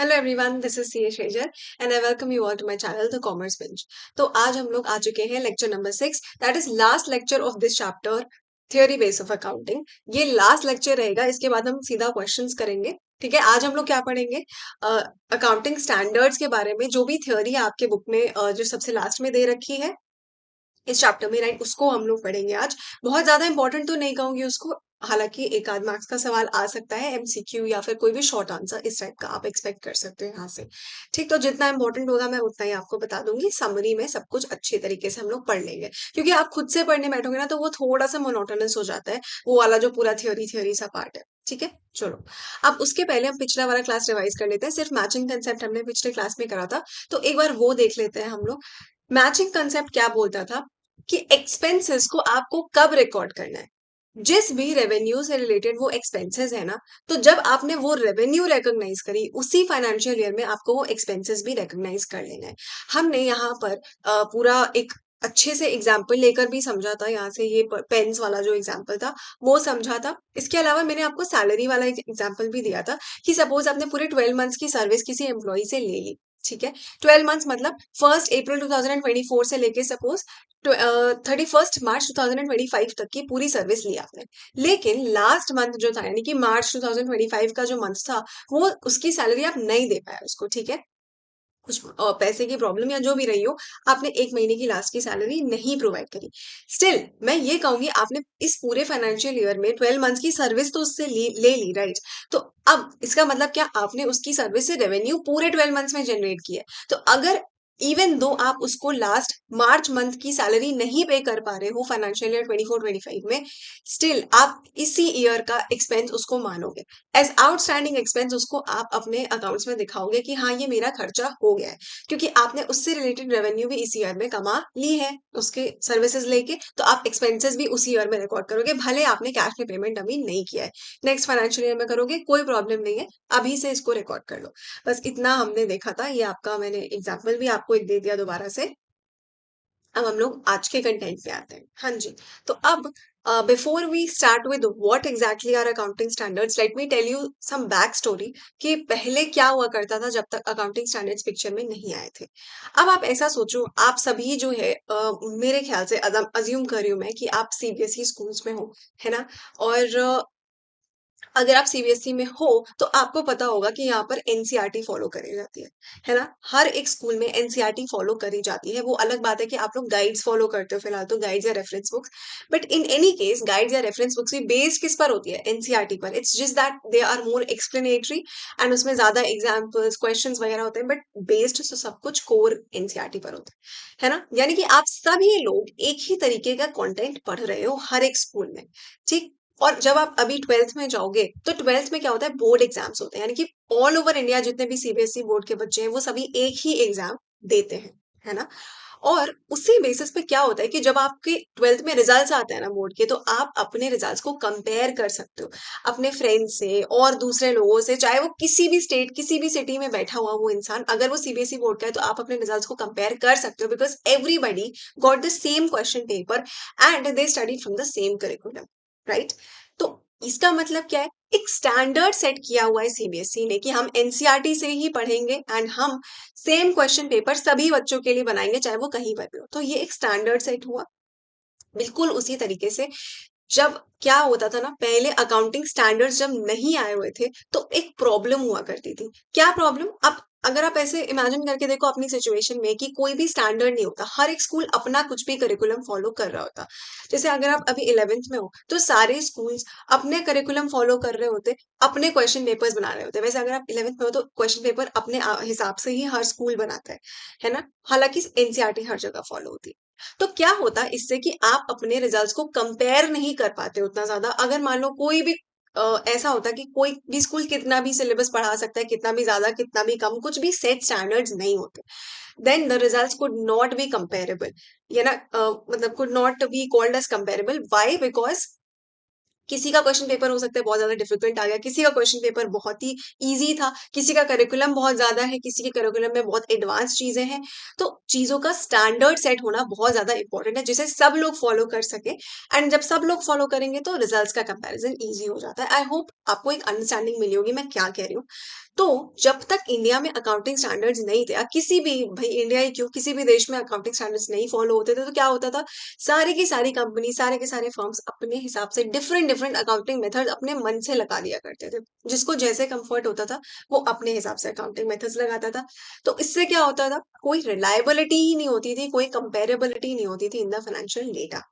Hello everyone, this is C A Shezar and I welcome you all to my channel the commerce bench. तो आज हम लोग आ चुके हैं lecture number 6, that is last lecture of this chapter, theory base of accounting. ये last lecture रहेगा, इसके बाद हम सीधा क्वेश्चंस करेंगे। ठीक है, आज हम लोग क्या पढ़ेंगे? अकाउंटिंग स्टैंडर्ड्स के बारे में। जो भी थ्योरी आपके बुक में जो सबसे लास्ट में दे रखी है इस चैप्टर में, राइट, उसको हम लोग पढ़ेंगे आज। बहुत ज्यादा इंपॉर्टेंट तो नहीं कहूंगी उसको, हालांकि एक आध मार्क्स का सवाल आ सकता है, एमसीक्यू या फिर कोई भी शॉर्ट आंसर इस टाइप का आप एक्सपेक्ट कर सकते हो यहाँ से। ठीक, तो जितना इंपॉर्टेंट होगा मैं उतना ही आपको बता दूंगी। समरी में सब कुछ अच्छे तरीके से हम लोग पढ़ लेंगे, क्योंकि आप खुद से पढ़ने बैठोगे ना तो वो थोड़ा सा मोनोटोनस हो जाता है, वो वाला जो पूरा थ्योरी थ्योरी सा पार्ट है। ठीक है, चलो। अब उसके पहले हम पिछला वाला क्लास रिवाइज कर लेते हैं। सिर्फ मैचिंग कंसेप्ट हमने पिछले क्लास में करा था, तो एक बार वो देख लेते हैं हम लोग। मैचिंग कंसेप्ट क्या बोलता था कि एक्सपेंसेस को आपको कब रिकॉर्ड करना है। जिस भी रेवेन्यू से रिलेटेड वो एक्सपेंसेस है ना, तो जब आपने वो रेवेन्यू रिकॉग्नाइज करी उसी फाइनेंशियल ईयर में आपको वो एक्सपेंसेस भी रिकॉग्नाइज कर लेना है। हमने यहाँ पर पूरा एक अच्छे से एग्जाम्पल लेकर भी समझा था। यहाँ से ये पेन्स वाला जो एग्जाम्पल था वो समझा था। इसके अलावा मैंने आपको सैलरी वाला एग्जाम्पल भी दिया था कि सपोज आपने पूरे 12 मंथ्स की सर्विस किसी एम्प्लॉय से ले ली। ठीक है, 12 मंथ्स मतलब 1 अप्रैल 2024 से लेके सपोज 31 मार्च 2025 तक की पूरी सर्विस ली आपने। लेकिन लास्ट मंथ जो था, यानी कि मार्च 2025 का जो मंथ था, वो उसकी सैलरी आप नहीं दे पाए उसको। ठीक है, कुछ पैसे की प्रॉब्लम या जो भी रही हो, आपने एक महीने की लास्ट की सैलरी नहीं प्रोवाइड करी। स्टिल मैं ये कहूंगी, आपने इस पूरे फाइनेंशियल ईयर में 12 मंथ्स की सर्विस तो उससे ले ली, राइट। तो अब इसका मतलब क्या, आपने उसकी सर्विस से रेवेन्यू पूरे 12 मंथ्स में जनरेट किया है। तो अगर इवन दो आप उसको लास्ट मार्च मंथ की सैलरी नहीं पे कर पा रहे हो फाइनेंशियल ईयर 24-25 में, स्टिल आप इसी ईयर का एक्सपेंस उसको मानोगे एज आउटस्टैंडिंग एक्सपेंस। उसको आप अपने अकाउंट्स में दिखाओगे कि हाँ, ये मेरा खर्चा हो गया है, क्योंकि आपने उससे रिलेटेड रेवेन्यू भी इस ईयर में कमा ली है उसके सर्विसेज लेके। तो आप एक्सपेंसेस भी उसी ईयर में रिकॉर्ड करोगे, भले आपने कैश में पेमेंट अभी नहीं किया है। नेक्स्ट फाइनेंशियल ईयर में करोगे, कोई प्रॉब्लम नहीं है, अभी से इसको रिकॉर्ड कर लो। बस इतना हमने देखा था। ये आपका मैंने एग्जाम्पल भी आपको एक दे दिया दोबारा से। अब हम लोग आज के कंटेंट पे आते हैं। हाँ जी, तो अब before we start with what exactly are accounting standards, let me tell you some back story कि पहले क्या हुआ करता था जब तक अकाउंटिंग स्टैंडर्ड्स पिक्चर में नहीं आए थे। अब आप ऐसा सोचो, आप सभी जो है मेरे ख्याल से अज्यूम कर रही हूँ मैं कि आप सीबीएसई स्कूल्स में हो, है ना। और अगर आप सीबीएसई में हो तो आपको पता होगा कि यहाँ पर एनसीईआरटी फॉलो करी जाती है ना। हर एक स्कूल में एनसीईआरटी फॉलो करी जाती है। वो अलग बात है कि आप लोग गाइड्स फॉलो करते हो फिलहाल, तो गाइड्स या reference books. But in any case guides या रेफरेंस बुक्स भी बेस्ड किस पर होती है? एनसीईआरटी पर। It's just that they are more explanatory and उसमें ज्यादा एग्जाम्पल्स क्वेश्चंस वगैरह होते हैं, बट बेस्ड तो सब कुछ कोर एनसीईआरटी पर होता है ना। यानी कि आप सभी लोग एक ही तरीके का कंटेंट पढ़ रहे हो हर एक स्कूल में। ठीक, और जब आप अभी 12th में जाओगे तो 12th में क्या होता है, बोर्ड एग्जाम्स होते हैं। यानी कि ऑल ओवर इंडिया जितने भी सीबीएसई बोर्ड के बच्चे हैं वो सभी एक ही एग्जाम देते हैं, है ना। और उसी बेसिस पे क्या होता है कि जब आपके 12th में रिजल्ट्स आते हैं ना बोर्ड के, तो आप अपने रिजल्ट्स को कंपेयर कर सकते हो अपने फ्रेंड्स से और दूसरे लोगों से, चाहे वो किसी भी स्टेट किसी भी सिटी में बैठा हुआ वो इंसान, अगर वो सीबीएसई बोर्ड का है तो आप अपने रिजल्ट्स को कंपेयर कर सकते हो, because everybody got the same question paper and they studied from the same curriculum, right. तो इसका मतलब क्या है, एक स्टैंडर्ड सेट किया हुआ है सीबीएसई ने कि हम एनसीईआरटी से ही पढ़ेंगे एंड हम सेम क्वेश्चन पेपर सभी बच्चों के लिए बनाएंगे, चाहे वो कहीं पर भी हो। तो ये एक स्टैंडर्ड सेट हुआ। बिल्कुल उसी तरीके से जब क्या होता था ना, पहले अकाउंटिंग स्टैंडर्ड्स जब नहीं आए हुए थे तो एक प्रॉब्लम हुआ करती थी। क्या प्रॉब्लम? अब अगर आप ऐसे इमेजिन करके देखो अपनी सिचुएशन में कि कोई भी स्टैंडर्ड नहीं होता, हर एक स्कूल अपना कुछ भी करिकुलम फॉलो कर रहा होता। जैसे अगर आप अभी 11th में हो तो सारे स्कूल्स अपने करिकुलम फॉलो कर रहे होते, अपने क्वेश्चन पेपर्स बना रहे होते। वैसे अगर आप 11th में हो तो क्वेश्चन पेपर अपने हिसाब से ही हर स्कूल बनाता है ना। हालांकि एनसीईआरटी हर जगह फॉलो होती है। तो क्या होता है इससे कि आप अपने रिजल्ट्स को कंपेयर नहीं कर पाते उतना ज्यादा। अगर मान लो कोई भी ऐसा होता कि कोई भी स्कूल कितना भी सिलेबस पढ़ा सकता है, कितना भी ज्यादा कितना भी कम, कुछ भी सेट स्टैंडर्ड्स नहीं होते, then the results could not be comparable, ये ना मतलब could not be called as comparable. Why? Because किसी का क्वेश्चन पेपर हो सकता है बहुत ज्यादा डिफिकल्ट आ गया, किसी का क्वेश्चन पेपर बहुत ही इजी था, किसी का करिकुलम बहुत ज्यादा है, किसी के करिकुलम में बहुत एडवांस चीजें हैं। तो चीजों का स्टैंडर्ड सेट होना बहुत ज्यादा इंपॉर्टेंट है, जिसे सब लोग फॉलो कर सके। एंड जब सब लोग फॉलो करेंगे तो रिजल्ट्स का कंपैरिजन इजी हो जाता है। आई होप आपको एक अंडरस्टैंडिंग मिली होगी मैं क्या कह रही हूँ। तो जब तक इंडिया में अकाउंटिंग स्टैंडर्ड्स नहीं थे, किसी भी, भाई इंडिया ही क्यों, किसी भी देश में अकाउंटिंग स्टैंडर्ड्स नहीं फॉलो होते थे, तो क्या होता था, सारी की सारी कंपनी, सारे के सारे फर्म्स अपने हिसाब से डिफरेंट डिफरेंट अकाउंटिंग मेथड अपने मन से लगा दिया करते थे। जिसको जैसे कंफर्ट होता था वो अपने हिसाब से अकाउंटिंग मेथड्स लगाता था। तो इससे क्या होता था, कोई रिलायबिलिटी ही नहीं होती थी, कोई कंपेरेबिलिटी नहीं होती थी इन द फाइनेंशियल डेटा।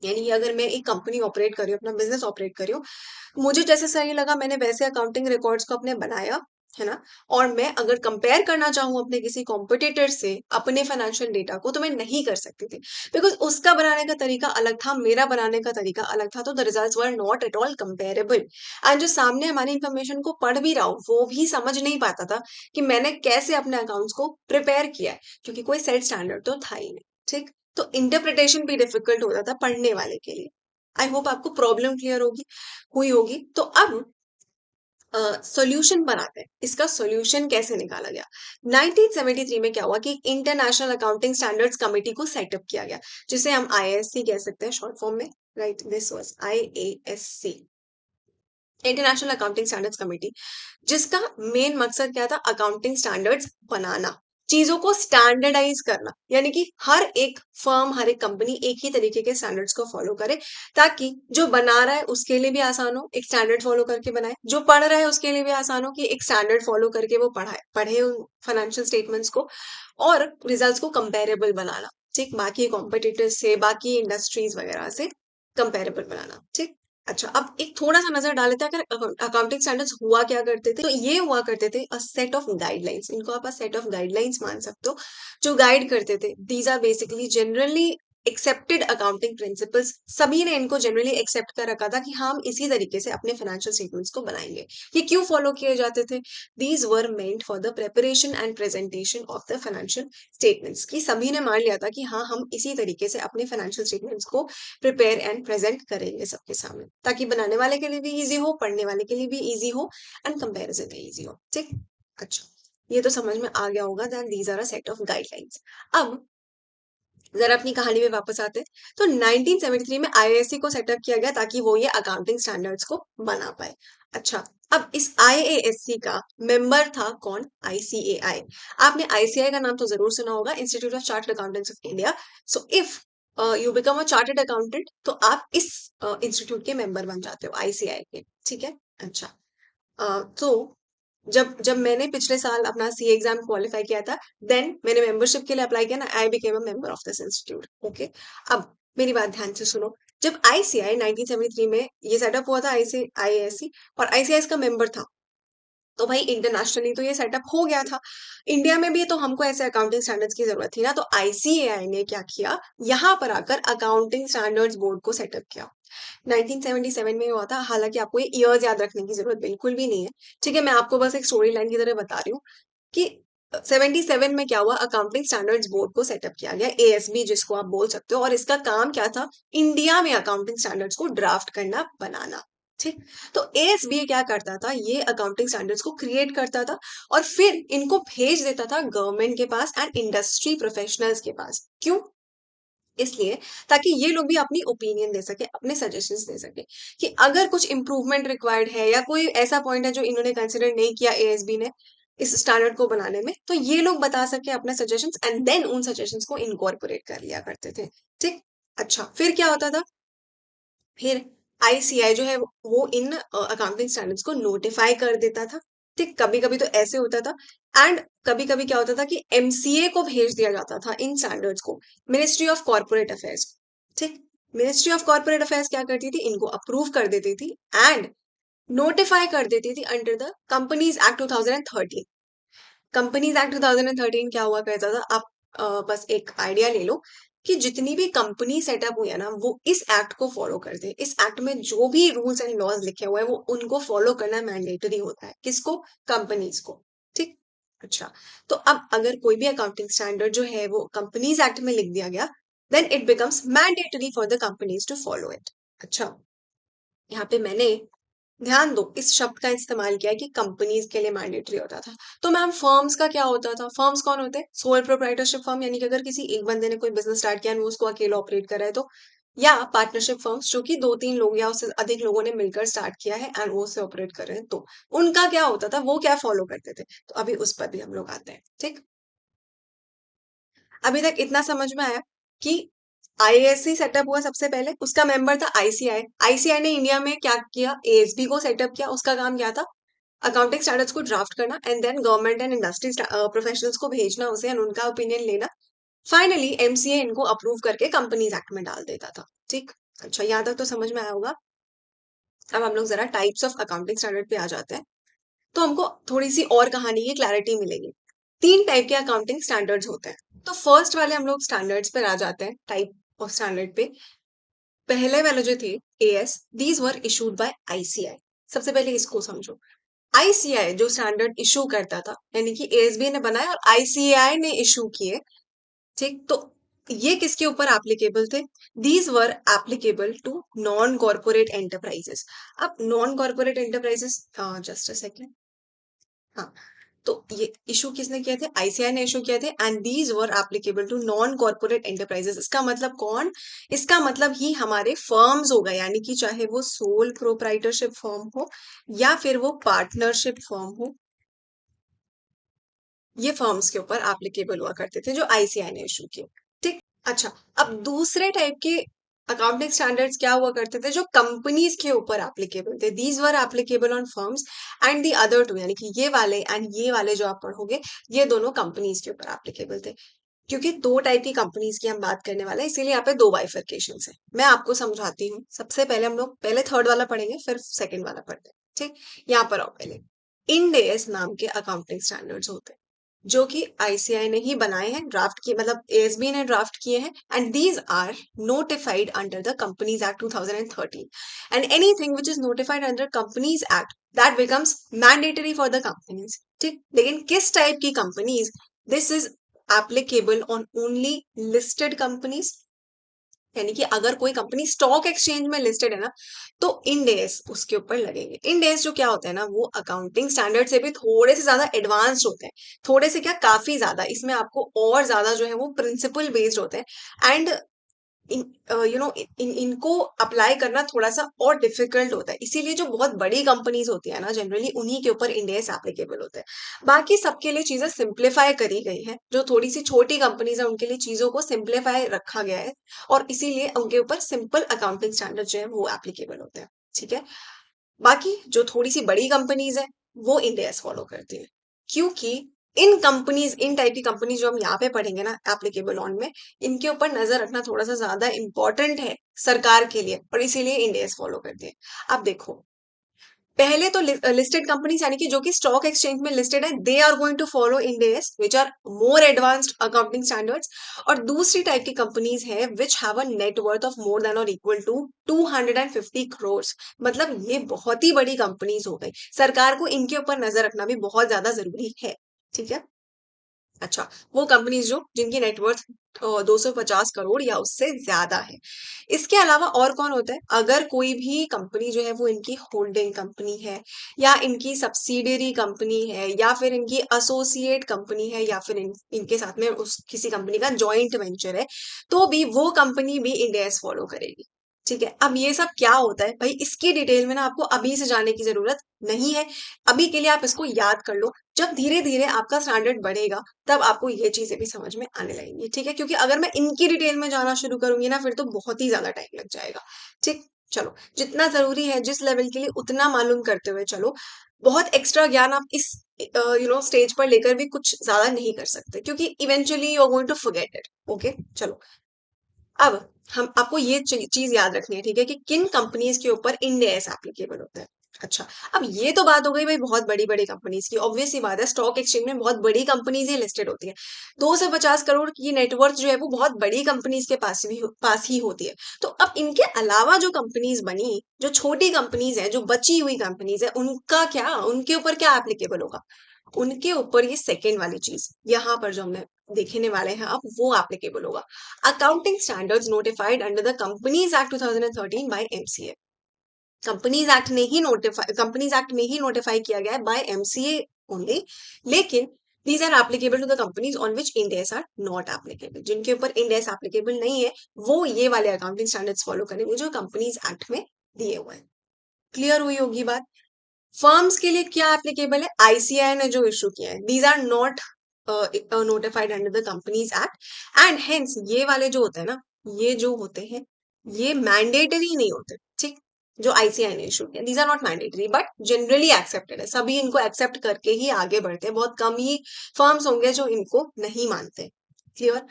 यानी कि अगर मैं एक कंपनी ऑपरेट कर रही हूँ, अपना बिजनेस ऑपरेट कर रही हूँ, मुझे जैसे सही लगा मैंने वैसे अकाउंटिंग रिकॉर्ड्स को अपने बनाया, है ना। और मैं अगर कंपेयर करना चाहूँ अपने किसी कॉम्पिटिटर से अपने फाइनेंशियल डेटा को, तो मैं नहीं कर सकती थी, बिकॉज उसका बनाने का तरीका अलग था, मेरा बनाने का तरीका अलग था, तो the results were not at all comparable. And जो सामने हमारी इंफॉर्मेशन को पढ़ भी रहा हो वो भी समझ नहीं पाता था कि मैंने कैसे अपने अकाउंट्स को प्रिपेयर किया है, क्योंकि कोई सेट स्टैंडर्ड तो था ही नहीं। ठीक, तो इंटरप्रिटेशन भी डिफिकल्ट होता था पढ़ने वाले के लिए। आई होप आपको प्रॉब्लम क्लियर होगी, हुई होगी। तो अब सॉल्यूशन बनाते हैं, इसका सॉल्यूशन कैसे निकाला गया। 1973 में क्या हुआ कि इंटरनेशनल अकाउंटिंग स्टैंडर्ड्स कमेटी को सेटअप किया गया, जिसे हम आईएएससी कह सकते हैं शॉर्ट फॉर्म में। Right, this was IASC, international accounting standards committee, जिसका मेन मकसद क्या था, अकाउंटिंग स्टैंडर्ड्स बनाना, चीजों को स्टैंडर्डाइज करना, यानी कि हर एक फर्म, हर एक कंपनी एक ही तरीके के स्टैंडर्ड्स को फॉलो करे, ताकि जो बना रहा है उसके लिए भी आसान हो, एक स्टैंडर्ड फॉलो करके बनाए, जो पढ़ रहा है उसके लिए भी आसान हो कि एक स्टैंडर्ड फॉलो करके वो पढ़े उन फाइनेंशियल स्टेटमेंट्स को, और रिजल्ट्स को कंपेरेबल बनाना। ठीक, बाकी कॉम्पिटिटर्स से, बाकी इंडस्ट्रीज वगैरह से कंपेरेबल बनाना। ठीक, अच्छा, अब एक थोड़ा सा नजर डाल लेते हैं, अगर अकाउंटिंग स्टैंडर्ड्स हुआ क्या करते थे, तो ये हुआ करते थे अ सेट ऑफ गाइडलाइंस, इनको आप सेट ऑफ गाइडलाइंस मान सकते हो, जो गाइड करते थे। These are basically generally accepted accounting principles, सभी ने इनको जनरली एक्सेप्ट कर रखा था कि हम इसी तरीके से अपने फाइनेंशियल स्टेटमेंट्स को बनाएंगे। ये क्यों फॉलो किए जाते थे, these were meant for the preparation and presentation of the financial statements, की सभी ने मान लिया था कि हाँ, हम इसी तरीके से अपने फाइनेंशियल स्टेटमेंट्स को प्रिपेयर एंड प्रेजेंट करेंगे सबके सामने, ताकि बनाने वाले के लिए भी इजी हो, पढ़ने वाले के लिए भी इजी हो, एंड कंपैरिजन भी इजी हो। ठीक, अच्छा, ये तो समझ में आ गया होगा that these are a set of guidelines. अब जरा अपनी कहानी में वापस आते हैं, तो 1973 में आईएएससी को सेटअप किया गया ताकि वो ये अकाउंटिंग स्टैंडर्ड्स को बना पाए। अच्छा, अब इस आईएएससी का मेंबर था कौन, आईसीएआई। आपने आईसीआई का नाम तो जरूर सुना होगा, institute of chartered accountants of India. So if you become a chartered accountant, तो आप इस इंस्टीट्यूट के मेंबर बन जाते हो, आईसीआई के। ठीक है, अच्छा, तो जब जब मैंने पिछले साल अपना सी एग्जाम क्वालिफाई किया था, देन मैंने मेंबरशिप के लिए अप्लाई किया ना, I became a member of this institute. Okay, अब मेरी बात ध्यान से सुनो। जब आईसीआई 1973 में ये सेटअप हुआ था, आईसीआईएससी, और आईसीआई इसका मेंबर था, तो भाई इंटरनेशनली तो ये सेटअप हो गया था, इंडिया में भी तो हमको ऐसे अकाउंटिंग स्टैंडर्ड्स की जरूरत थी ना, तो आईसीएआई ने क्या किया, यहाँ पर आकर अकाउंटिंग स्टैंडर्ड्स बोर्ड को सेटअप किया। 1977 में हुआ था, हालांकि आपको ये ईयर्स याद रखने की जरूरत बिल्कुल भी नहीं है। ठीक है, मैं आपको बस एक स्टोरी लाइन की तरह बता रही हूँ कि 77 में क्या हुआ, अकाउंटिंग स्टैंडर्ड्स बोर्ड को सेटअप किया गया, एएसबी जिसको आप बोल सकते हो, और इसका काम क्या था, इंडिया में अकाउंटिंग स्टैंडर्ड्स को ड्राफ्ट करना, बनाना। ठीक, तो एएसबी क्या करता था, ये अकाउंटिंग स्टैंडर्ड्स को क्रिएट करता था और फिर इनको भेज देता था गवर्नमेंट के पास एंड इंडस्ट्री प्रोफेशनल्स के पास। क्यों, इसलिए ताकि ये लोग भी अपनी ओपिनियन दे सके, अपने सजेशंस दे सके, कि अगर कुछ इंप्रूवमेंट रिक्वायर्ड है या कोई ऐसा पॉइंट है जो इन्होंने कंसिडर नहीं किया एएसबी ने इस स्टैंडर्ड को बनाने में, तो ये लोग बता सके अपने सजेशंस, एंड देन उन सजेशंस को इनकॉर्पोरेट कर लिया करते थे। ठीक, अच्छा, फिर क्या होता था, फिर आईसीआई जो है वो इन अकाउंटिंग स्टैंडर्ड्स को नोटिफाई कर देता था। ठीक, कभी कभी तो ऐसे होता था, एंड कभी कभी क्या होता था कि एमसीए को भेज दिया जाता था इन स्टैंडर्ड्स को, मिनिस्ट्री ऑफ कॉर्पोरेट अफेयर्स। ठीक, मिनिस्ट्री ऑफ कॉर्पोरेट अफेयर्स क्या करती थी, इनको अप्रूव कर देती थी एंड नोटिफाई कर देती थी under the Companies Act 2013। Companies Act 2013 क्या हुआ करता था, आप बस एक आइडिया ले लो कि जितनी भी कंपनी सेटअप हुई है ना, वो इस एक्ट को फॉलो करते हैं। इस एक्ट में जो भी रूल्स एंड लॉज लिखे हुए हैं वो उनको फॉलो करना मैंडेटरी होता है, किसको, कंपनीज को। ठीक, अच्छा, तो अब अगर कोई भी अकाउंटिंग स्टैंडर्ड जो है वो कंपनीज एक्ट में लिख दिया गया, then it becomes mandatory for the companies to follow it. अच्छा, यहाँ पे मैंने, ध्यान दो, इस शब्द का इस्तेमाल किया है कि कंपनीज के लिए मैंडेटरी होता था। तो मैम फर्म्स का क्या होता था, फर्म्स कौन होते हैं, सोल प्रोप्राइटरशिप फर्म, यानी कि अगर किसी एक बंदे ने कोई बिजनेस स्टार्ट किया और वो उसको अकेला ऑपरेट कर रहा है, तो या पार्टनरशिप फर्म्स जो कि 2-3 लोग या उससे अधिक लोगों ने मिलकर स्टार्ट किया है एंड वो उससे ऑपरेट कर रहे हैं, तो उनका क्या होता था, वो क्या फॉलो करते थे? तो अभी उस पर भी हम लोग आते हैं, ठीक? अभी तक इतना समझ में आया कि आईएएससी सेटअप हुआ सबसे पहले, उसका मेंबर था आईसीआई। आईसीआई ने इंडिया में क्या किया? एएसबी को सेटअप किया। उसका काम क्या था? अकाउंटिंग स्टैंडर्ड्स को ड्राफ्ट करना and then government and industry professionals को भेजना उसे एंड उनका ओपिनियन लेना। फाइनली एमसीए इनको अप्रूव करके कंपनीज एक्ट में डाल देता था, ठीक? अच्छा, यहाँ तक तो समझ में आया होगा। अब हम लोग जरा टाइप्स ऑफ अकाउंटिंग स्टैंडर्ड पे आ जाते हैं, तो हमको थोड़ी सी और कहानी की क्लैरिटी मिलेगी। 3 टाइप के अकाउंटिंग स्टैंडर्ड्स होते हैं। तो फर्स्ट वाले हम लोग स्टैंडर्ड्स पर आ जाते हैं, टाइप ऑफ स्टैंडर्ड पे। पहले वाले जो थे as, these were issued by ICI. सबसे पहले इसको समझो। आईसीआई जो स्टैंडर्ड इशू करता था, यानी कि एएसबी ने बनाया और आईसीआई ने इशू किए, ठीक? तो ये किसके ऊपर एप्लीकेबल थे? These were applicable to non corporate enterprises. अब non corporate enterprises, just a second. हाँ, तो ये इशू किसने किए थे? आईसीआई ने इशू किए थे and these were applicable to non corporate enterprises. इसका मतलब कौन? इसका मतलब ही हमारे फर्म्स हो गए, यानी कि चाहे वो सोल प्रोप्राइटरशिप फर्म हो या फिर वो पार्टनरशिप फर्म हो, ये फर्म्स के ऊपर एप्लीकेबल हुआ करते थे जो आईसीआई ने इशू किए, ठीक? अच्छा, अब दूसरे टाइप के अकाउंटिंग स्टैंडर्ड्स क्या हुआ करते थे जो कंपनीज के ऊपर एप्लीकेबल थे? These were applicable on firms and the other two, यानी कि ये वाले एंड ये वाले जो आप पढ़ोगे, ये दोनों कंपनीज के ऊपर एप्लीकेबल थे। क्योंकि 2 टाइप की कंपनीज की हम बात करने वाले हैं, इसीलिए यहाँ पे 2 बाइफरकेशन है। मैं आपको समझाती हूँ। सबसे पहले हम लोग पहले थर्ड वाला पढ़ेंगे, फिर सेकंड वाला पढ़ते हैं, ठीक? यहाँ पर आओ पहले। इंड नाम के अकाउंटिंग स्टैंडर्ड्स होते हैं जो कि आईसीआई ने ही बनाए हैं, ड्राफ्ट किए, मतलब एएसबी ने ड्राफ्ट किए हैं and these are notified under the Companies Act 2013 and anything which is notified under companies Act that becomes mandatory for the companies, ठीक? लेकिन किस टाइप की companies? This is applicable on only listed companies, यानी कि अगर कोई company stock exchange में listed है ना, तो इंड एस उसके ऊपर लगेंगे। इंड एस जो क्या होता है ना, वो अकाउंटिंग स्टैंडर्ड से भी थोड़े से ज्यादा एडवांस्ड होते हैं। थोड़े से क्या, काफी ज्यादा। इसमें आपको और ज्यादा जो है वो प्रिंसिपल बेस्ड होते हैं एंड इनको अप्लाई करना थोड़ा सा और डिफिकल्ट होता है। इसीलिए जो बहुत बड़ी कंपनीज होती है ना, जनरली उन्हीं के ऊपर इंड एस एप्लीकेबल होते हैं। बाकी सबके लिए चीजें सिंप्लीफाई करी गई हैं। जो थोड़ी सी छोटी कंपनीज है उनके लिए चीजों को सिंप्लीफाई रखा गया है और इसीलिए उनके ऊपर सिंपल अकाउंटिंग स्टैंडर्ड जो है वो एप्लीकेबल होते हैं, ठीक है? बाकी जो थोड़ी सी बड़ी कंपनीज है वो इंड एस फॉलो करती है, क्योंकि इन टाइप की कंपनीज जो हम यहाँ पे पढ़ेंगे ना एप्लीकेबल ऑन में, इनके ऊपर नजर रखना थोड़ा सा ज्यादा इंपॉर्टेंट है सरकार के लिए और इसीलिए इंड एस फॉलो करती है। अब देखो, पहले तो लिस्टेड कंपनीज यानी कि जो कि स्टॉक एक्सचेंज में लिस्टेड है, they are going to follow Ind AS which are more advanced accounting standards. और दूसरी टाइप की कंपनीज है which have a net worth of more than और इक्वल टू 250 करोड़। मतलब ये बहुत ही बड़ी कंपनीज हो गई। सरकार को इनके ऊपर नजर रखना भी बहुत ज्यादा जरूरी है, ठीक है? अच्छा, वो कंपनीज जो जिनकी नेटवर्थ 250 करोड़ या उससे ज्यादा है। इसके अलावा और कौन होता है? अगर कोई भी कंपनी जो है वो इनकी होल्डिंग कंपनी है या इनकी सब्सिडियरी कंपनी है या फिर इनकी एसोसिएट कंपनी है या फिर इनके साथ में उस किसी कंपनी का जॉइंट वेंचर है, तो भी वो कंपनी भी इंड एस फॉलो करेगी, ठीक है? अब ये सब क्या होता है भाई, इसकी डिटेल में ना आपको अभी से जाने की जरूरत नहीं है। अभी के लिए आप इसको याद कर लो। जब धीरे धीरे आपका स्टैंडर्ड बढ़ेगा तब आपको ये चीजें भी समझ में आने लगेंगी, ठीक है? क्योंकि अगर मैं इनकी डिटेल में जाना शुरू करूंगी ना, फिर तो बहुत ही ज्यादा टाइम लग जाएगा, ठीक? चलो, जितना जरूरी है जिस लेवल के लिए उतना मालूम करते हुए चलो। बहुत एक्स्ट्रा ज्ञान आप इस स्टेज पर लेकर भी कुछ ज्यादा नहीं कर सकते, क्योंकि eventually you are going to forget it, okay? चलो, अब हम आपको ये चीज याद रखनी है, ठीक है, कि किन कंपनीज के ऊपर इंड एस एप्लीकेबल होता है। अच्छा, अब ये तो बात हो गई भाई बहुत बड़ी बड़ी कंपनीज की। ऑब्वियस सी बात है, स्टॉक एक्सचेंज में बहुत बड़ी कंपनीज ही लिस्टेड होती है। 250 करोड़ की नेटवर्थ जो है वो बहुत बड़ी कंपनीज के पास ही होती है। तो अब इनके अलावा जो कंपनीज बनी, जो छोटी कंपनीज है, जो बची हुई कंपनीज है, उनका क्या, उनके ऊपर क्या एप्लीकेबल होगा? उनके ऊपर ये सेकेंड वाली चीज यहाँ पर जो हमने देखने वाले हैं अब, वो एप्लीकेबल होगा। Accounting standards notified under the Companies Act 2013 by MCA. Companies Act में ही नोटिफाई किया गया है बाय एमसीए ओनली। लेकिन these are applicable to the companies on which Ind AS are not applicable. जिनके ऊपर इंड एस एप्लीकेबल नहीं है वो ये वाले अकाउंटिंग स्टैंडर्ड्स फॉलो करेंगे जो कंपनीज एक्ट में दिए हुए हैं। क्लियर हुई होगी बात। फर्म्स के लिए क्या एप्लीकेबल है? आईसीआई ने जो इशू किया है, these are not notified under the Companies Act and hence ये वाले जो होते हैं ना, ये जो होते हैं ये मैंडेटरी नहीं होते। ठीक, जो आईसीआई ने इशू किया, these are not mandatory but generally accepted है। सभी इनको एक्सेप्ट करके ही आगे बढ़ते हैं, बहुत कम ही फर्म्स होंगे जो इनको नहीं मानते। क्लियर।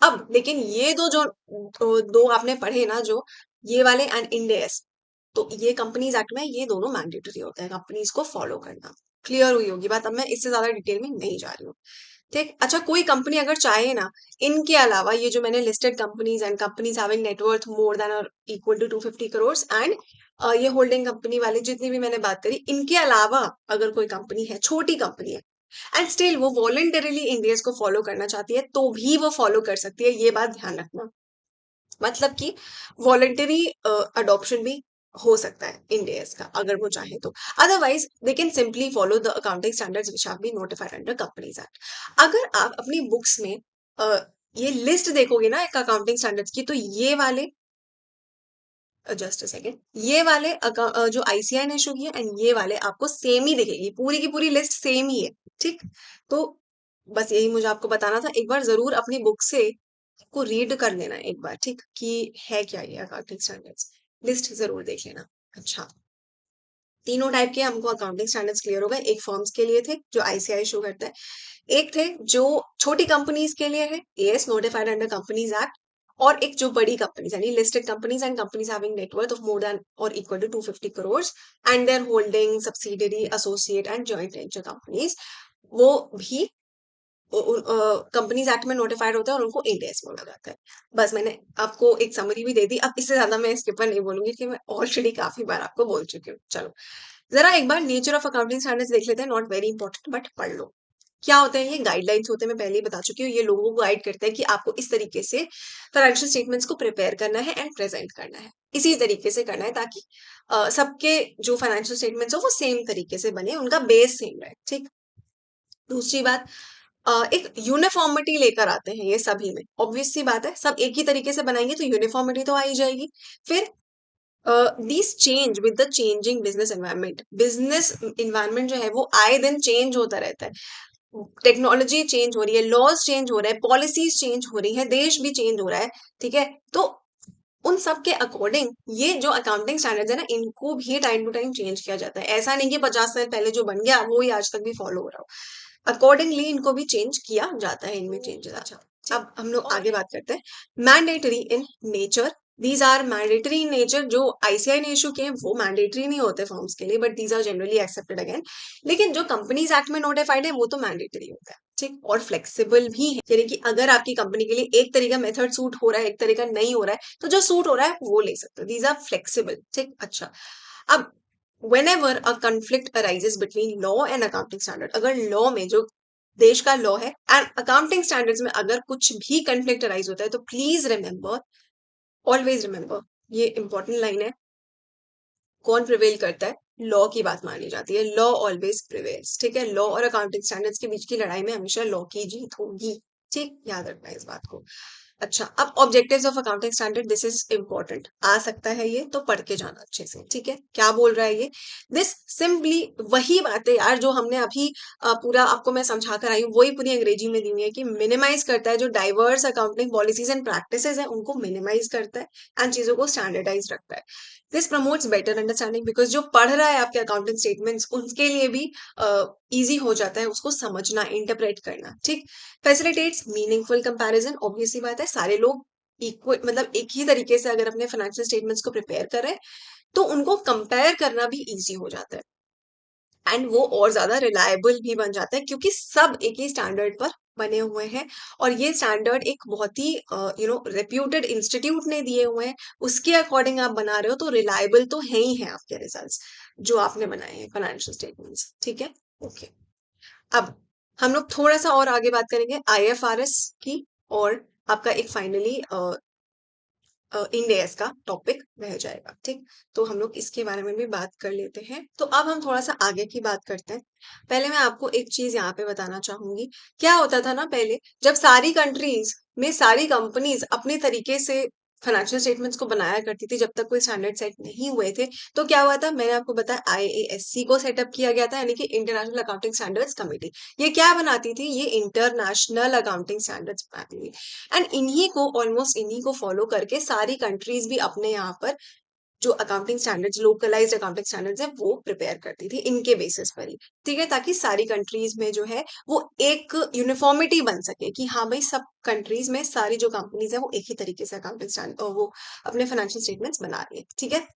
अब लेकिन ये दो आपने पढ़े ना, जो ये वाले एंड इंड एस, तो ये कंपनीज एक्ट में ये दोनों मैंडेटरी होते हैं कंपनीज को फॉलो करना। क्लियर हुई होगी बात। अब मैं इससे ज्यादा डिटेल में नहीं जा रही हूँ। ठीक, अच्छा कोई कंपनी अगर चाहे ना, इनके अलावा ये जो मैंने listed companies and companies having net worth more than और इक्वल टू 250 करोड़ एंड ये होल्डिंग कंपनी वाले जितनी भी मैंने बात करी, इनके अलावा अगर कोई कंपनी है, छोटी कंपनी है एंड स्टिल वो वॉलंटरीली इंडियंस को फॉलो करना चाहती है, तो भी वो फॉलो कर सकती है। ये बात ध्यान रखना। मतलब कि वॉलंटरी अडॉप्शन भी हो सकता है इंडियंस का अगर वो चाहे तो। Otherwise they can simply follow the accounting standards which have been notified under companies Act. अगर आप अपनी बुक्स में ये लिस्ट देखोगे ना एक अकाउंटिंग स्टैंडर्ड्स की, तो ये वाले, जस्ट अ सेकेंड, ये वाले जो आईसीआई ने इशू किया एंड ये वाले आपको सेम ही दिखेगी, पूरी की पूरी लिस्ट सेम ही है। ठीक, तो बस यही मुझे आपको बताना था। एक बार जरूर अपनी बुक से को रीड कर लेना एक बार, ठीक, कि है क्या ये अकाउंटिंग स्टैंडर्ड्स, लिस्ट जरूर देख लेना। अच्छा, तीनों टाइप के हमको अकाउंटिंग स्टैंडर्ड्स क्लियर हो गए। एक फर्म्स के लिए थे जो आईसीआई शो करता है, एक थे जो छोटी कंपनीज के लिए है, AS notified under companies act, और एक जो बड़ी कंपनीज यानी listed companies and companies having net worth of more than और equal to 250 crore and their holding subsidiary associate and joint venture companies, वो भी कंपनीज एक्ट में नोटिफाइड होता है और उनको इंड एस बोला जाता है। बस मैंने आपको एक समरी भी दे दी। अब इससे ज्यादा मैं इसके ऊपर नहीं बोलूंगी कि मैं ऑलरेडी काफी बार आपको बोल चुकी हूँ। चलो जरा एक बार नेचर ऑफ अकाउंटिंग स्टैंडर्ड्स देख लेते हैं। नॉट वेरी इंपॉर्टेंट बट पढ़ लो। क्या होते हैं ये? गाइडलाइंस होते हैं, मैं पहले ही बता चुकी हूँ। ये लोगों को गाइड करते हैं कि आपको इस तरीके से फाइनेंशियल स्टेटमेंट्स को प्रिपेयर करना है एंड प्रेजेंट करना है, इसी तरीके से करना है ताकि सबके जो फाइनेंशियल स्टेटमेंट्स हो वो सेम तरीके से बने, उनका बेस सेम रहे। ठीक, दूसरी बात, एक यूनिफॉर्मिटी लेकर आते हैं ये सभी में। ऑब्वियस सी बात है, सब एक ही तरीके से बनाएंगे तो यूनिफॉर्मिटी तो आ ही जाएगी। फिर this change with the changing business environment. Business environment जो है वो आए दिन चेंज होता रहता है। टेक्नोलॉजी चेंज हो रही है, लॉज चेंज हो रहे हैं, पॉलिसीज चेंज हो रही है, देश भी चेंज हो रहा है। ठीक है, तो उन सब के अकॉर्डिंग ये जो अकाउंटिंग स्टैंडर्ड्स है ना, इनको भी टाइम टू टाइम चेंज किया जाता है। ऐसा नहीं कि 50 साल पहले जो बन गया वो ही आज तक भी फॉलो हो रहा हो। अकॉर्डिंगली इनको भी चेंज किया जाता है, इनमें चेंजेस। अच्छा, अब हम लोग आगे बात करते हैं। Mandatory in nature, these are mandatory in nature. जो आईसीआई ने इशू किए हैं वो मैंडेटरी नहीं होते फॉर्म्स के लिए, but these are generally accepted again. लेकिन जो कंपनीज एक्ट में नोटिफाइड है वो तो मैंडेटरी होता है। ठीक, और फ्लेक्सिबल भी है, यानी कि अगर आपकी कंपनी के लिए एक तरीका मेथड सूट हो रहा है, एक तरीका नहीं हो रहा है, तो जो सूट हो रहा है वो ले सकते हो। These are flexible. ठीक, अच्छा, अब whenever a conflict arises between law and accounting standard, अगर लॉ में जो देश का लॉ है एंड अकाउंटिंग स्टैंडर्ड्स में अगर कुछ भी कंफ्लिक्ट अराइज होता है, तो प्लीज रिमेंबर, ऑलवेज रिमेंबर, ये इंपॉर्टेंट लाइन है, कौन प्रिवेल करता है? लॉ की बात मानी जाती है। Law always prevails. ठीक है, लॉ और अकाउंटिंग स्टैंडर्ड्स के बीच की लड़ाई में हमेशा लॉ की जीत होगी। ठीक, याद रखना है इस बात को। अच्छा, अब objectives of accounting standard, this is important, आ सकता है ये, तो पढ़ के जाना अच्छे से। ठीक है, क्या बोल रहा है ये? दिस सिंपली वही बात है यार जो हमने अभी पूरा आपको मैं समझा कर आई हूँ, वही पूरी अंग्रेजी में दी हुई है कि मिनिमाइज करता है जो diverse accounting policies and practices हैं, उनको मिनिमाइज करता है एंड चीजों को स्टैंडर्डाइज रखता है। This promotes better understanding, because जो पढ़ रहा है आपके अकाउंटिंग स्टेटमेंट्स उनके लिए भी इजी हो जाता है उसको समझना, इंटरप्रेट करना। ठीक, फैसिलिटेट्स मीनिंगफुल कंपैरिजन। ऑब्वियसली बात है, सारे लोग इक्वल मतलब एक ही तरीके से अगर अपने फाइनेंशियल स्टेटमेंट्स को प्रिपेयर कर रहे हैं तो उनको कंपेयर करना भी इजी हो जाता है एंड वो और ज्यादा रिलायबल भी बन जाता है क्योंकि सब एक ही स्टैंडर्ड पर बने हुए हैं। और ये स्टैंडर्ड एक बहुत ही रेप्यूटेड इंस्टीट्यूट ने दिए हुए हैं, उसके अकॉर्डिंग आप बना रहे हो तो रिलायबल तो है ही है आपके रिजल्ट्स जो आपने बनाए हैं फाइनेंशियल स्टेटमेंट्स। ठीक है, ओके। अब हम लोग थोड़ा सा और आगे बात करेंगे आईएफआरएस की, और आपका एक फाइनली इंड एस का टॉपिक रह जाएगा। ठीक, तो हम लोग इसके बारे में भी बात कर लेते हैं। तो अब हम थोड़ा सा आगे की बात करते हैं। पहले मैं आपको एक चीज यहाँ पे बताना चाहूंगी। क्या होता था ना, पहले जब सारी कंट्रीज में सारी कंपनीज अपने तरीके से फाइनेंशियल स्टेटमेंट्स को बनाया करती थी, जब तक कोई स्टैंडर्ड सेट नहीं हुए थे, तो क्या हुआ था, मैंने आपको बताया आईएएससी को सेटअप किया गया था, यानी कि इंटरनेशनल अकाउंटिंग स्टैंडर्ड्स कमेटी। ये क्या बनाती थी, ये इंटरनेशनल अकाउंटिंग स्टैंडर्ड्स बनाती थी। एंड इन्हीं को, ऑलमोस्ट इन्हीं को फॉलो करके सारी कंट्रीज भी अपने यहाँ पर जो accounting standards, localised accounting standards है, वो प्रिपेयर करती थी इनके बेसिस पर ही। ठीक है, ताकि सारी कंट्रीज में जो है वो एक यूनिफॉर्मिटी बन सके कि हाँ भाई, सब कंट्रीज में सारी जो कंपनीज है वो एक ही तरीके से अकाउंटिंग स्टैंडर्ड वो अपने फाइनेंशियल स्टेटमेंट्स बना रही है। ठीक है,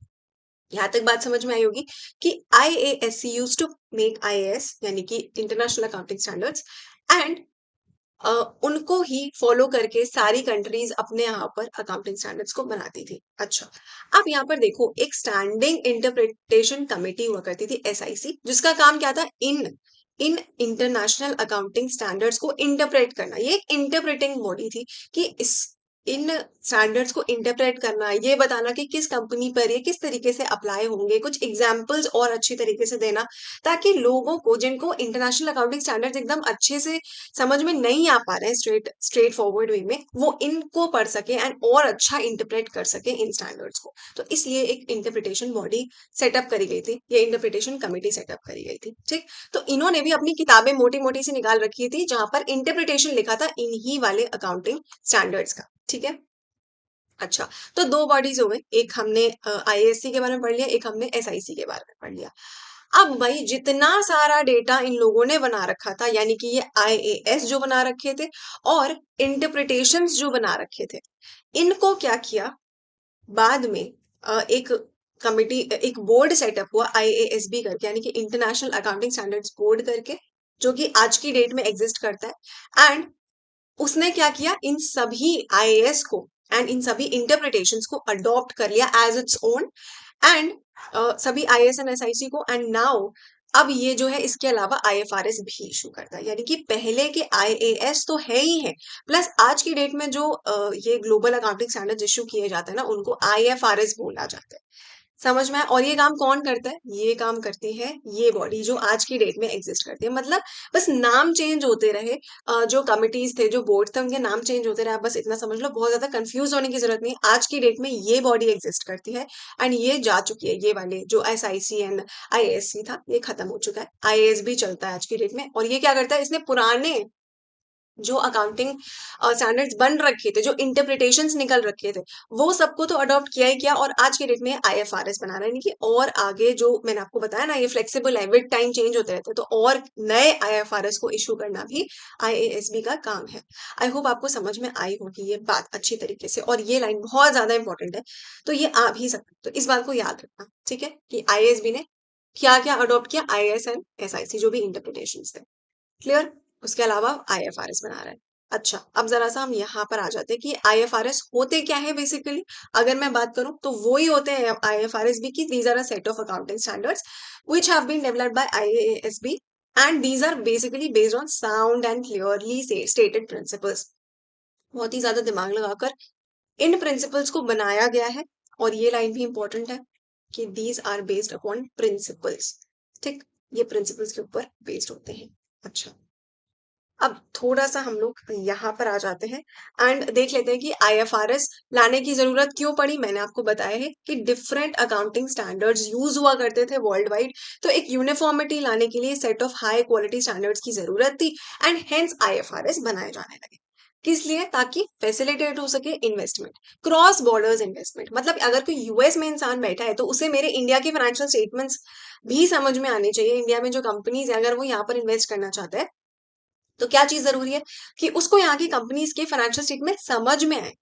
यहाँ तक बात समझ में आई होगी कि आईएएससी यूज्ड टू मेक आईएएस, यानी कि इंटरनेशनल अकाउंटिंग स्टैंडर्ड्स, एंड अ, उनको ही फॉलो करके सारी कंट्रीज अपने यहाँ पर अकाउंटिंग स्टैंडर्ड्स को बनाती थी। अच्छा, अब यहाँ पर देखो, एक स्टैंडिंग इंटरप्रिटेशन कमेटी हुआ करती थी, एसआईसी, जिसका काम क्या था, इन इन इंटरनेशनल अकाउंटिंग स्टैंडर्ड्स को इंटरप्रेट करना। ये एक इंटरप्रेटिंग बॉडी थी कि इस इन स्टैंडर्ड्स को इंटरप्रेट करना, ये बताना कि किस कंपनी पर ये किस तरीके से अप्लाई होंगे, कुछ एग्जाम्पल्स और अच्छी तरीके से देना, ताकि लोगों को, जिनको इंटरनेशनल अकाउंटिंग स्टैंडर्ड्स एकदम अच्छे से समझ में नहीं आ पा रहे हैं स्ट्रेट फॉरवर्ड वे में, वो इनको पढ़ सके एंड और अच्छा इंटरप्रेट कर सके इन स्टैंडर्ड्स को। तो इसलिए एक इंटरप्रिटेशन बॉडी सेटअप करी गई थी, ये इंटरप्रिटेशन कमेटी सेटअप करी गई थी। ठीक, तो इन्होंने भी अपनी किताबें मोटी मोटी सी निकाल रखी थी, जहां पर इंटरप्रिटेशन लिखा था इन्हीं वाले अकाउंटिंग स्टैंडर्ड्स का। ठीक है, अच्छा, तो दो बॉडीज हो गए, एक हमने आईएएससी के बारे में पढ़ लिया, एक हमने एसआईसी के बारे में पढ़ लिया। अब भाई, जितना सारा डेटा इन लोगों ने बना रखा था, यानी कि ये आईएएस जो बना रखे थे और इंटरप्रिटेशंस जो बना रखे थे, इनको क्या किया, बाद में एक कमिटी, एक बोर्ड सेटअप हुआ आईएएसबी करके, यानी कि इंटरनेशनल अकाउंटिंग स्टैंडर्ड्स बोर्ड करके, जो कि आज की डेट में एग्जिस्ट करता है। एंड उसने क्या किया, इन सभी आईएएस को एंड इन सभी इंटरप्रिटेशंस को अडॉप्ट कर लिया एज इट्स ओन, एंड सभी आईएएस एंड एसआईसी को। एंड नाउ अब ये जो है, इसके अलावा आईएफआरएस भी इशू करता है, यानी कि पहले के आईएएस तो है ही है, प्लस आज की डेट में जो ये ग्लोबल अकाउंटिंग स्टैंडर्ड्स इशू किए जाते हैं ना, उनको आईएफआरएस बोला जाता है। समझ में आया? और ये काम कौन करता है, ये काम करती है ये बॉडी जो आज की डेट में एग्जिस्ट करती है। मतलब बस नाम चेंज होते रहे, जो कमिटीज थे, जो बोर्ड थे, उनके नाम चेंज होते रहे, आप बस इतना समझ लो, बहुत ज्यादा कंफ्यूज होने की जरूरत नहीं है। आज की डेट में ये बॉडी एग्जिस्ट करती है एंड ये जा चुकी है, ये वाले जो एसआईसी एंड आईएएससी था, ये खत्म हो चुका है। आईएएस भी चलता है आज की डेट में, और ये क्या करता है, इसने पुराने जो अकाउंटिंग स्टैंडर्ड्स बन रखे थे, जो इंटरप्रिटेशंस निकल रखे थे, वो सबको तो अडॉप्ट किया ही किया, और आज की डेट में आईएफआरएस बना रहा है। यानी कि और आगे जो मैंने आपको बताया ना, ये फ्लेक्सिबल है, विद टाइम चेंज होते रहते हैं, तो और नए आईएफआरएस को इशू करना भी आईएएसबी का काम है। आई होप आपको समझ में आई होगी ये बात अच्छी तरीके से, और ये लाइन बहुत ज्यादा इंपॉर्टेंट है, तो ये आ भी सकता, तो इस बात को याद रखना। ठीक है, कि आईएएसबी ने क्या क्या अडॉप्ट किया, आईएएस एंड एसआईसी जो भी इंटरप्रिटेशन थे। क्लियर? उसके अलावा आईएफआरएस बना रहा है। अच्छा, अब जरा सा हम यहाँ पर आ जाते हैं कि आईएफआरएस होते क्या है बेसिकली। अगर मैं बात करूं तो वो ही होते हैं आईएफआरएस भी, की these are a set of accounting standards which have been developed by IASB, and these are basically based on sound and clearly stated principles. बहुत ही ज्यादा दिमाग लगाकर इन प्रिंसिपल्स को बनाया गया है, और ये लाइन भी इंपॉर्टेंट है कि these are based upon principles. ठीक, ये प्रिंसिपल्स के ऊपर बेस्ड होते हैं। अच्छा, अब थोड़ा सा हम लोग यहाँ पर आ जाते हैं एंड देख लेते हैं कि आईएफआरएस लाने की जरूरत क्यों पड़ी। मैंने आपको बताया है कि डिफरेंट अकाउंटिंग स्टैंडर्ड्स यूज हुआ करते थे वर्ल्ड वाइड, तो एक यूनिफॉर्मिटी लाने के लिए set of high quality standards की जरूरत थी, एंड हेंस आईएफआरएस बनाए जाने लगे। किस लिए? ताकि फैसिलिटेट हो सके इन्वेस्टमेंट, क्रॉस बॉर्डर्स इन्वेस्टमेंट। मतलब अगर कोई यूएस में इंसान बैठा है, तो उसे मेरे इंडिया के फाइनेंशियल स्टेटमेंट्स भी समझ में आने चाहिए। इंडिया में जो कंपनीज है, अगर वो यहाँ पर इन्वेस्ट करना चाहता है, तो क्या चीज जरूरी है कि उसको यहाँ की कंपनीज के फाइनेंशियल स्टेटमेंट समझ में आए,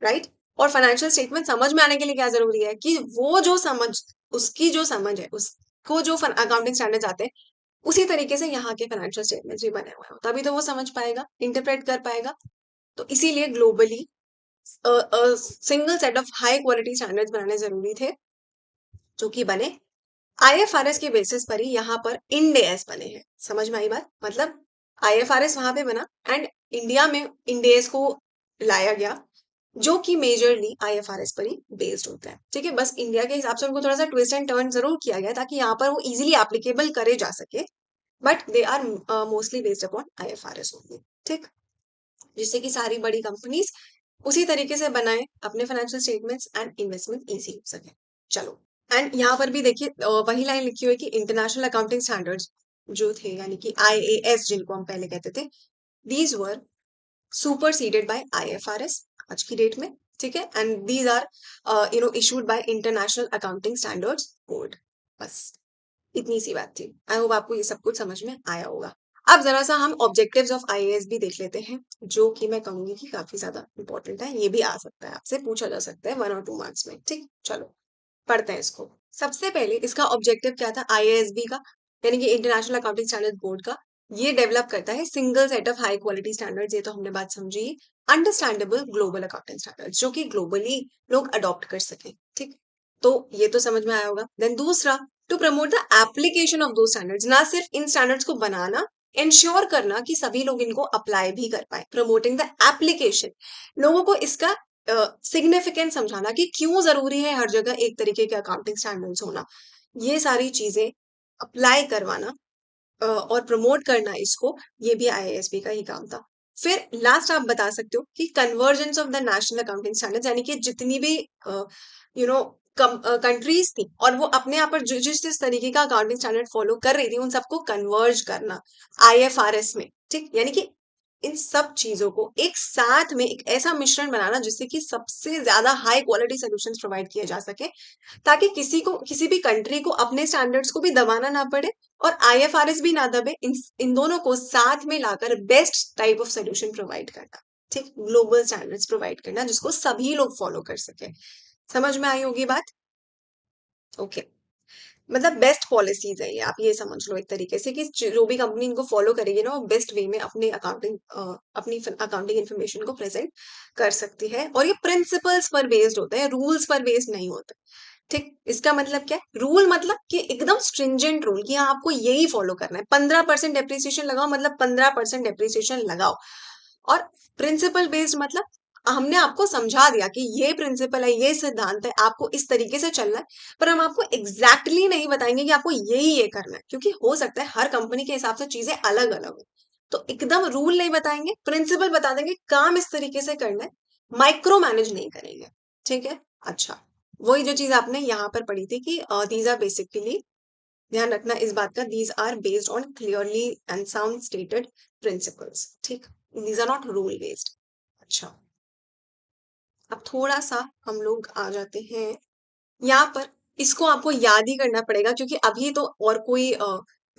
राइट? और फाइनेंशियल स्टेटमेंट समझ में आने के लिए क्या जरूरी है कि वो जो समझ, उसकी जो समझ है, उसको जो अकाउंटिंग स्टैंडर्ड्स आते हैं, उसी तरीके से यहाँ के फाइनेंशियल स्टेटमेंट्स भी बने हुए हो, तभी तो वो समझ पाएगा, इंटरप्रेट कर पाएगा। तो इसीलिए globally single set of high quality standards बनाने जरूरी थे, जो कि बने आईएफआरएस के बेसिस पर ही यहाँ पर इंड एस बने हैं। समझ में आई बात? मतलब आईएफआरएस वहां पे बना एंड इंडिया में इंड एस को लाया गया, जो कि मेजरली आईएफआरएस पर ही बेस्ड होता है। ठीक है, बस इंडिया के हिसाब से उनको थोड़ा सा ट्विस्ट एंड टर्न जरूर किया गया ताकि यहाँ पर वो इजीली एप्लीकेबल करे जा सके, but they are mostly based upon IFRS only. ठीक, जिससे कि सारी बड़ी कंपनीज उसी तरीके से बनाए अपने financial statements and investment easy हो सके। चलो, एंड यहाँ पर भी देखिए वही लाइन लिखी हुई है कि इंटरनेशनल अकाउंटिंग स्टैंडर्ड्स जो थे, यानी कि आईएएस जिनको हम पहले कहते थे, these were superseded by IFRS आज की डेट में। ठीक है, and these are issued by international accounting standards board. बस इतनी सी बात थी। आई होप आपको ये सब कुछ समझ में आया होगा। अब जरा सा हम ऑब्जेक्टिव्स ऑफ आईएएस भी देख लेते हैं, जो कि मैं कहूंगी कि काफी ज्यादा इंपॉर्टेंट है। ये भी आ सकता है, आपसे पूछा जा सकता है 1 और 2 मार्क्स में। ठीक, चलो पढ़ते हैं इसको। सबसे पहले इसका ऑब्जेक्टिव क्या था आईएएसबी का, यानी कि इंटरनेशनल अकाउंटिंग स्टैंडर्ड बोर्ड का। ये डेवलप करता है single set of high quality standards, ये तो हमने बात समझी। अंडरस्टैंडेबल ग्लोबल अकाउंटिंग स्टैंडर्ड्स, जो कि ग्लोबली लोग अडॉप्ट कर सके। ठीक, तो ये तो समझ में आया होगा। देन दूसरा, to promote the application of दो स्टैंडर्ड्स, ना सिर्फ इन स्टैंडर्ड्स को बनाना, इंश्योर करना कि सभी लोग इनको अप्लाई भी कर पाए। प्रमोटिंग द एप्लीकेशन, लोगों को इसका सिग्निफिकेंस समझाना कि क्यों जरूरी है हर जगह एक तरीके के अकाउंटिंग स्टैंडर्ड्स होना। ये सारी चीजें अप्लाई करवाना और प्रमोट करना इसको, ये भी आईएएसबी का ही काम था। फिर लास्ट आप बता सकते हो कि convergence of the national accounting standards, यानी कि जितनी भी यू नो कंट्रीज थी और वो अपने यहाँ पर जिस जिस तरीके का अकाउंटिंग स्टैंडर्ड फॉलो कर रही थी उन सबको कन्वर्ज करना आईएफआरएस में। ठीक, यानी कि इन सब चीजों को एक साथ में एक ऐसा मिश्रण बनाना जिससे कि सबसे ज्यादा हाई क्वालिटी सॉल्यूशंस प्रोवाइड किए जा सके, ताकि किसी को, किसी भी कंट्री को अपने स्टैंडर्ड्स को भी दबाना ना पड़े और आईएफआरएस भी ना दबे। इन दोनों को साथ में लाकर best type of solution provide करना। ठीक, ग्लोबल स्टैंडर्ड्स प्रोवाइड करना जिसको सभी लोग फॉलो कर सके। समझ में आई होगी बात? ओके, मतलब बेस्ट पॉलिसीज है ये, आप ये समझ लो एक तरीके से कि जो भी कंपनी इनको फॉलो करेगी ना, वो बेस्ट वे में अपने अपनी अकाउंटिंग इन्फॉर्मेशन को प्रेजेंट कर सकती है। और ये प्रिंसिपल्स पर बेस्ड होता है, रूल्स पर बेस्ड नहीं होता। ठीक, इसका मतलब क्या है? रूल मतलब कि एकदम स्ट्रिंजेंट रूल कि हाँ आपको यही फॉलो करना है। 15% डेप्रिसिएशन लगाओ मतलब 15% डेप्रिसिएशन लगाओ। और प्रिंसिपल बेस्ड मतलब हमने आपको समझा दिया कि ये प्रिंसिपल है, ये सिद्धांत है, आपको इस तरीके से चलना है, पर हम आपको एग्जैक्टली नहीं बताएंगे कि आपको यही ये करना है, क्योंकि हो सकता है हर कंपनी के हिसाब से चीजें अलग अलग हो। तो एकदम रूल नहीं बताएंगे, प्रिंसिपल बता देंगे काम इस तरीके से करना है, माइक्रो मैनेज नहीं करेंगे। ठीक है, अच्छा, वही जो चीज आपने यहाँ पर पढ़ी थी कि दीज आर बेसिकली, ध्यान रखना इस बात का, these are based on clearly and sound stated principles. ठीक, these are not rule based. अच्छा, अब थोड़ा सा हम लोग आ जाते हैं यहाँ पर। इसको आपको याद ही करना पड़ेगा क्योंकि अभी तो और कोई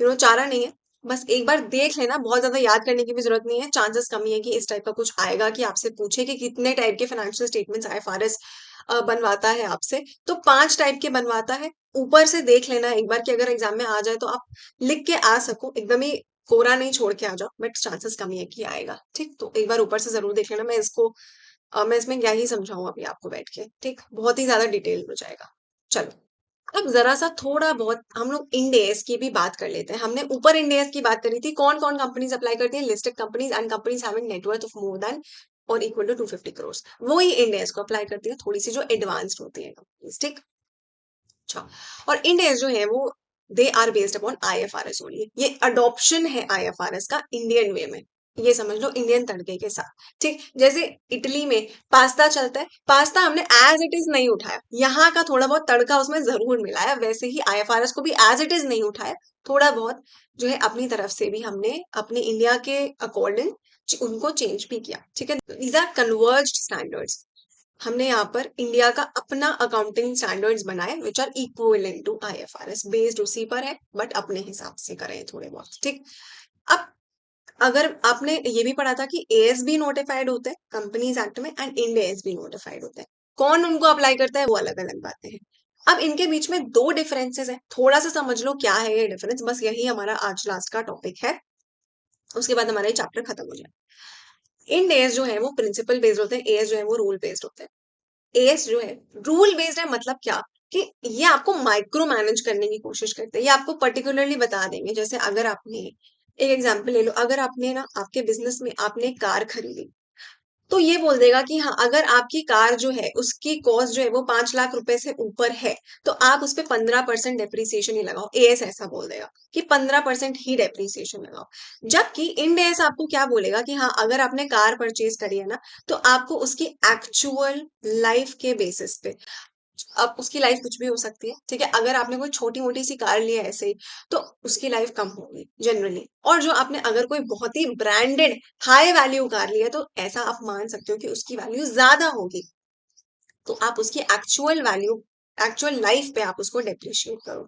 चारा नहीं है। बस एक बार देख लेना, बहुत ज्यादा याद करने की भी जरूरत नहीं है। चांसेस कम ही है कि इस टाइप का कुछ आएगा कि आपसे पूछे कि कितने टाइप के फाइनेंशियल स्टेटमेंट्स आईएफआरएस बनवाता है आपसे। तो 5 टाइप के बनवाता है। ऊपर से देख लेना एक बार कि अगर एग्जाम में आ जाए तो आप लिख के आ सको, एकदम ही कोरा नहीं छोड़ के आ जाओ, बट चांसेस कम ही है कि आएगा। ठीक, तो एक बार ऊपर से जरूर देख लेना। मैं इसमें क्या ही समझाऊं अभी आपको बैठ के, ठीक, बहुत ही ज्यादा डिटेल हो जाएगा। चलो, अब जरा सा थोड़ा बहुत हम लोग इंड एएस की भी बात कर लेते हैं। हमने ऊपर इंड एएस की बात करी थी, कौन कौन कंपनीज अप्लाई करती हैं? Listed companies and companies having net worth of more than और इक्वल टू 250 करोड़, वो ही इंड एएस को अप्लाई करती है, थोड़ी सी जो एडवांस्ड होती है कंपनीज। ठीक, अच्छा, और इंड एएस जो है वो they are based upon IFRS only. ये अडॉप्शन है आईएफआरएस का इंडियन वे में, ये समझ लो इंडियन तड़के के साथ। ठीक, जैसे इटली में पास्ता चलता है, पास्ता हमने एज इट इज नहीं उठाया, यहाँ का थोड़ा बहुत तड़का उसमें जरूर मिलाया, वैसे ही आईएफआरएस को भी एज इट इज नहीं उठाया, थोड़ा बहुत जो है अपनी तरफ से भी हमने अपने इंडिया के अकॉर्डिंग उनको चेंज भी किया। ठीक है, दीज आर कन्वर्ज्ड स्टैंडर्ड्स। हमने यहाँ पर इंडिया का अपना अकाउंटिंग स्टैंडर्ड्स बनाए which are equivalent to IFRS, based उसी पर है बट अपने हिसाब से करें थोड़े बहुत। ठीक, अब अगर आपने ये भी पढ़ा था कि एएसबी नोटिफाइड होते हैं कंपनीज एक्ट में एंड इंड एएसबी नोटिफाइड होते हैं, कौन उनको अप्लाई करता है वो अलग अलग बातें हैं। अब इनके बीच में 2 डिफरेंसेस है, थोड़ा सा समझ लो क्या है ये डिफरेंस, बस यही हमारा आज लास्ट का टॉपिक है, उसके बाद हमारा ये चैप्टर खत्म हो जाए। इंड एएस जो है वो प्रिंसिपल बेस्ड होते हैं, एएस जो है वो रूल बेस्ड होते हैं। एएस जो है रूल बेस्ड है, मतलब क्या कि ये आपको माइक्रो मैनेज करने की कोशिश करते हैं, ये आपको पर्टिकुलरली बता देंगे। जैसे अगर आपने एक एग्जांपल ले लो, अगर आपने ना आपके बिजनेस में आपने कार खरीदी, तो ये बोल देगा कि हाँ, अगर आपकी कार जो है उसकी कॉस्ट जो है वो 5 लाख रुपए से ऊपर है तो आप उस पे 15% डेप्रिसिएशन ही लगाओ। एएस ऐसा बोल देगा कि 15% ही डेप्रिसिएशन लगाओ। जबकि इंड एएस आपको क्या बोलेगा कि हाँ, अगर आपने कार परचेज करी है ना तो आपको उसकी एक्चुअल लाइफ के बेसिस पे, अब उसकी लाइफ कुछ भी हो सकती है, ठीक है, अगर आपने कोई छोटी मोटी सी कार ली है ऐसे ही तो उसकी लाइफ कम होगी जनरली। और जो आपने अगर कोई बहुत ही ब्रांडेड हाई वैल्यू कार ली है तो ऐसा आप मान सकते हो कि उसकी वैल्यू ज्यादा होगी। तो आप उसकी एक्चुअल वैल्यू, एक्चुअल लाइफ पे आप उसको डेप्रिशिएट करो।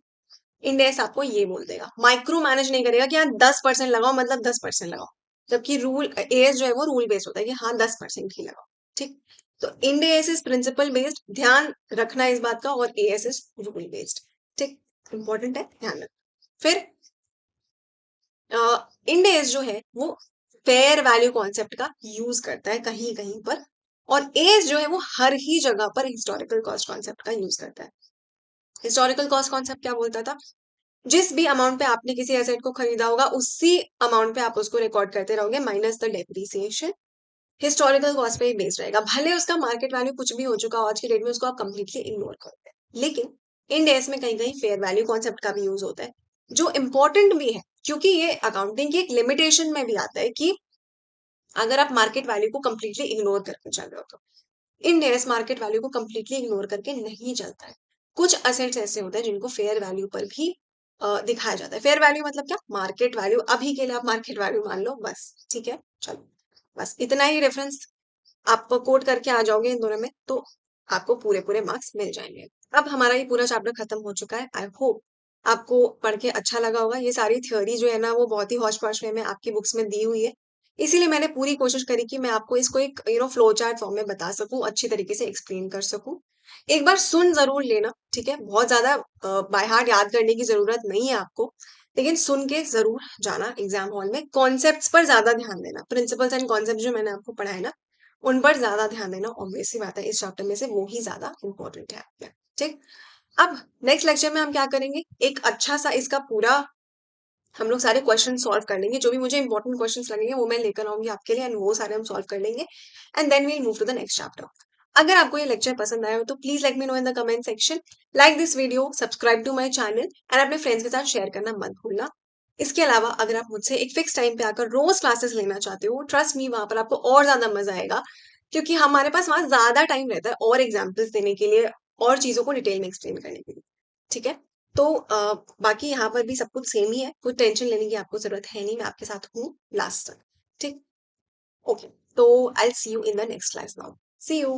इंडेक्स आपको ये बोल देगा, माइक्रो मैनेज नहीं करेगा कि हाँ 10% लगाओ मतलब 10% लगाओ। जबकि रूल एएस जो है वो रूल बेस्ड होता है कि हाँ 10% ही लगाओ। ठीक, तो इंडेस इज प्रिंसिपल बेस्ड, ध्यान रखना इस बात का, और एएस इज रूल बेस्ड। ठीक, इंपॉर्टेंट है, ध्यान रखना। फिर इंडेस जो है वो फेयर वैल्यू कॉन्सेप्ट का यूज करता है कहीं कहीं पर, और एएस जो है वो हर ही जगह पर हिस्टोरिकल कॉस्ट कॉन्सेप्ट का यूज करता है। हिस्टोरिकल कॉस्ट कॉन्सेप्ट क्या बोलता था, जिस भी अमाउंट पे आपने किसी एसेट को खरीदा होगा उसी अमाउंट पे आप उसको रिकॉर्ड करते रहोगे minus the depreciation. Historical cost पे ही बेस्ड रहेगा, भले उसका मार्केट वैल्यू कुछ भी हो चुका हो आज की डेट में, उसको आप कंप्लीटली इग्नोर करते हैं। लेकिन इन डेज में कहीं कहीं फेयर वैल्यू कॉन्सेप्ट का भी यूज होता है, जो इंपॉर्टेंट भी है, क्योंकि ये अकाउंटिंग की एक लिमिटेशन में भी आता है कि अगर आप मार्केट वैल्यू को कंप्लीटली इग्नोर करके चल रहे हो तो इन डेज मार्केट वैल्यू को कंप्लीटली इग्नोर करके नहीं चलता है। कुछ असेट्स ऐसे होते हैं जिनको फेयर वैल्यू पर भी दिखाया जाता है। फेयर वैल्यू मतलब क्या, मार्केट वैल्यू, अभी के लिए आप मार्केट वैल्यू मान लो बस। ठीक है, चलो, बस इतना ही रेफरेंस आप कोट करके आ जाओगे इन दोनों में तो आपको पूरे पूरे मार्क्स मिल जाएंगे। अब हमारा ये पूरा चैप्टर खत्म हो चुका है। आई होप आपको पढ़ के अच्छा लगा होगा। ये सारी थ्योरी जो है ना वो बहुत ही हौच पौच वे में आपकी बुक्स में दी हुई है, इसीलिए मैंने पूरी कोशिश करी कि मैं आपको इसको एक फ्लो चार्ट फॉर्म में बता सकूं, अच्छी तरीके से एक्सप्लेन कर सकूं। एक बार सुन जरूर लेना, ठीक है, बहुत ज्यादा बाय हार्ट याद करने की जरूरत नहीं है आपको, लेकिन सुन के जरूर जाना एग्जाम हॉल में। कॉन्सेप्ट्स पर ज्यादा ध्यान देना, प्रिंसिपल्स एंड कॉन्सेप्ट जो मैंने आपको पढ़ाया ना उन पर ज्यादा ध्यान देना। ऑब्वियस सी बात है, इस चैप्टर में से वो ही ज्यादा इंपॉर्टेंट है आपके। ठीक, अब नेक्स्ट लेक्चर में हम क्या करेंगे, एक अच्छा सा इसका पूरा हम लोग सारे क्वेश्चन सॉल्व कर लेंगे, जो भी मुझे इंपॉर्टेंट क्वेश्चंस लगेंगे वो मैं लेकर आऊंगी आपके लिए, एंड वो सारे हम सॉल्व कर लेंगे, and then we'll move to the next chapter. अगर आपको ये लेक्चर पसंद आया हो तो please let me know in the comment section, like this video, subscribe to my channel, and अपने फ्रेंड्स के साथ शेयर करना मत भूलना। इसके अलावा अगर आप मुझसे एक फिक्स टाइम पे आकर रोज क्लासेस लेना चाहते हो, ट्रस्ट मी वहां पर आपको और ज्यादा मजा आएगा, क्योंकि हमारे पास वहां ज्यादा टाइम रहता है और एग्जाम्पल्स देने के लिए और चीजों को डिटेल में एक्सप्लेन करने के लिए। ठीक है, तो बाकी यहाँ पर भी सब कुछ सेम ही है, कोई टेंशन लेने की आपको जरूरत है नहीं, मैं आपके साथ हूँ लास्ट तक। ठीक, ओके, तो I see you in the next class now, see you.